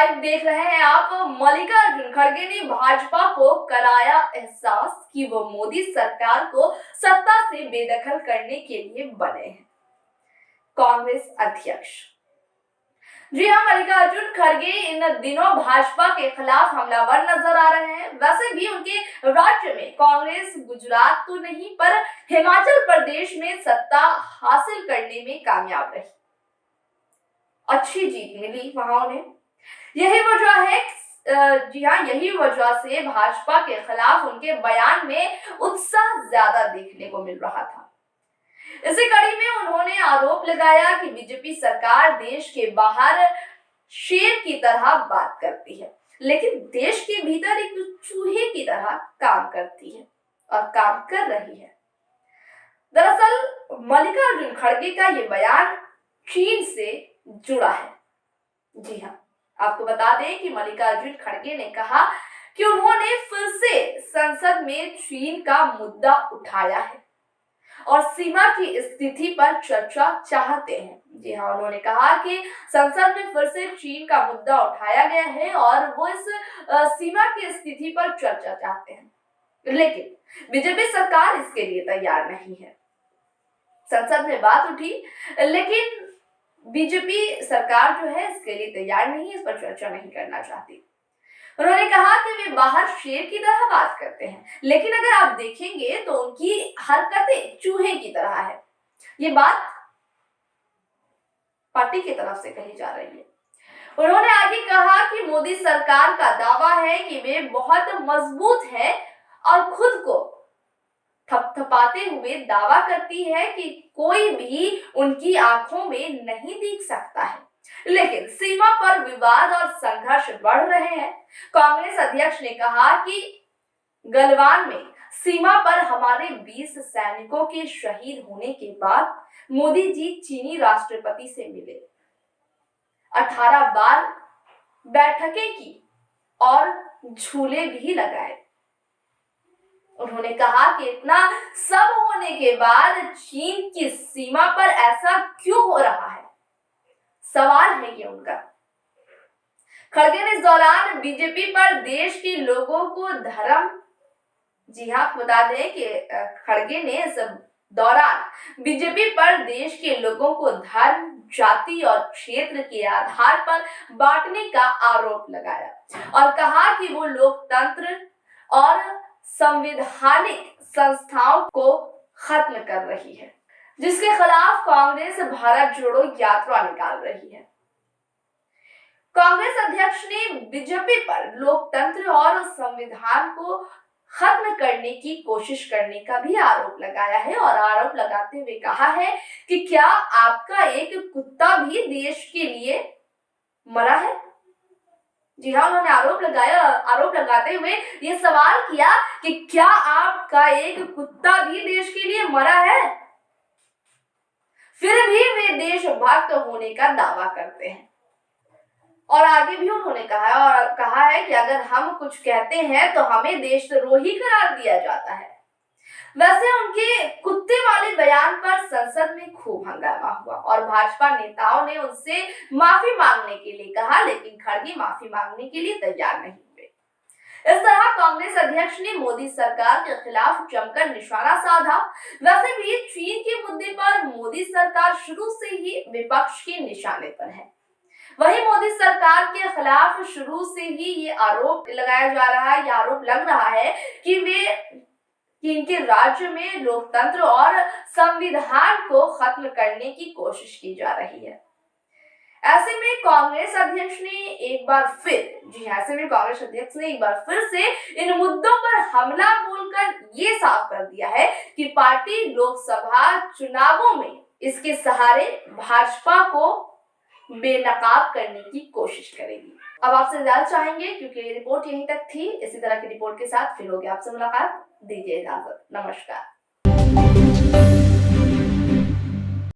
Live देख रहे हैं आप। मल्लिकार्जुन खड़गे ने भाजपा को कराया एहसास कि वो मोदी सरकार को सत्ता से बेदखल करने के लिए बने हैं। कांग्रेस अध्यक्ष जी हां, मल्लिकार्जुन खड़गे इन दिनों भाजपा के खिलाफ हमलावर नजर आ रहे हैं। वैसे भी उनके राज्य में कांग्रेस गुजरात तो नहीं पर हिमाचल प्रदेश में सत्ता हासिल करने में कामयाब रही, अच्छी जीत मिली वहां उन्हें। यही वजह है, जी हाँ, यही वजह से भाजपा के खिलाफ उनके बयान में उत्साह ज्यादा देखने को मिल रहा था। इसी कड़ी में उन्होंने आरोप लगाया कि बीजेपी सरकार देश के बाहर शेर की तरह बात करती है, लेकिन देश के भीतर एक चूहे की तरह काम करती है और काम कर रही है। दरअसल मल्लिकार्जुन खड़गे का ये बयान चीन से जुड़ा है। जी हाँ, आपको बता दें कि मल्लिकार्जुन खड़गे ने कहा कि उन्होंने फिर से संसद में चीन का मुद्दा उठाया है और सीमा की स्थिति पर चर्चा चाहते हैं। जी हाँ, उन्होंने कहा कि संसद में फिर से चीन का मुद्दा उठाया गया है और वो इस सीमा की स्थिति पर चर्चा चाहते हैं, लेकिन बीजेपी सरकार इसके लिए तैयार नहीं है। संसद में बात उठी, लेकिन बीजेपी सरकार जो है इसके लिए तैयार नहीं है, इस पर चर्चा नहीं करना चाहती। उन्होंने कहा कि वे बाहर शेर की तरह बात करते हैं, लेकिन अगर आप देखेंगे तो उनकी हरकतें चूहे की तरह है। ये बात पार्टी की तरफ से कही जा रही है। उन्होंने आगे कहा कि मोदी सरकार का दावा है कि वे बहुत मजबूत है और खुद को थपथपाते हुए दावा करती है कि कोई भी उनकी आंखों में नहीं दिख सकता है, लेकिन सीमा पर विवाद और संघर्ष बढ़ रहे हैं। कांग्रेस अध्यक्ष ने कहा कि गलवान में सीमा पर हमारे 20 सैनिकों के शहीद होने के बाद मोदी जी चीनी राष्ट्रपति से मिले, 18 बार बैठकें की और झूले भी लगाए। उन्होंने कहा कि इतना सब होने के बाद चीन की सीमा पर ऐसा क्यों हो रहा है, सवाल है ये उनका। खड़गे ने इस दौरान बीजेपी पर देश के लोगों को धर्म, जी हाँ, बता दें कि खड़गे ने इस दौरान बीजेपी पर देश के लोगों को धर्म, जाति और क्षेत्र के आधार पर बांटने का आरोप लगाया और कहा कि वो लोकतंत्र और संवैधानिक संस्थाओं को खत्म कर रही है, जिसके खिलाफ कांग्रेस भारत जोड़ो यात्रा निकाल रही है। कांग्रेस अध्यक्ष ने बीजेपी पर लोकतंत्र और संविधान को खत्म करने की कोशिश करने का भी आरोप लगाया है और आरोप लगाते हुए कहा है कि क्या आपका एक कुत्ता भी देश के लिए मरा है। जी हाँ, उन्होंने आरोप लगाया, आरोप लगाते हुए ये सवाल किया कि क्या आपका एक कुत्ता भी देश के लिए मरा है। फिर भी वे देशभक्त होने का दावा करते हैं और आगे भी उन्होंने कहा है कि अगर हम कुछ कहते हैं तो हमें देशद्रोही करार दिया जाता है। वैसे उनके कुत्ते वाले बयान पर संसद में खूब हंगामा हुआ और भाजपा नेताओं ने उनसे माफी मांगने के लिए कहा, लेकिन खड़गे माफी मांगने के लिए तैयार नहीं हुए। इस तरह कांग्रेस अध्यक्ष ने मोदी सरकार के खिलाफ जमकर निशाना साधा। वैसे भी चीन के मुद्दे पर मोदी सरकार शुरू से ही विपक्ष के निशाने पर है। वहीं मोदी सरकार के खिलाफ शुरू से ही ये आरोप लगाया जा रहा है, ये आरोप लग रहा है कि इनके राज्य में लोकतंत्र और संविधान को खत्म करने की कोशिश की जा रही है। ऐसे में कांग्रेस अध्यक्ष ने एक बार फिर से इन मुद्दों पर हमला बोलकर ये साफ कर दिया है कि पार्टी लोकसभा चुनावों में इसके सहारे भाजपा को बेनकाब करने की कोशिश करेगी। अब आपसे ज्यादा चाहेंगे क्योंकि ये रिपोर्ट यहीं तक थी। इसी तरह की रिपोर्ट के साथ फिर होगी आपसे मुलाकात। दीजिए इजाजत, नमस्कार।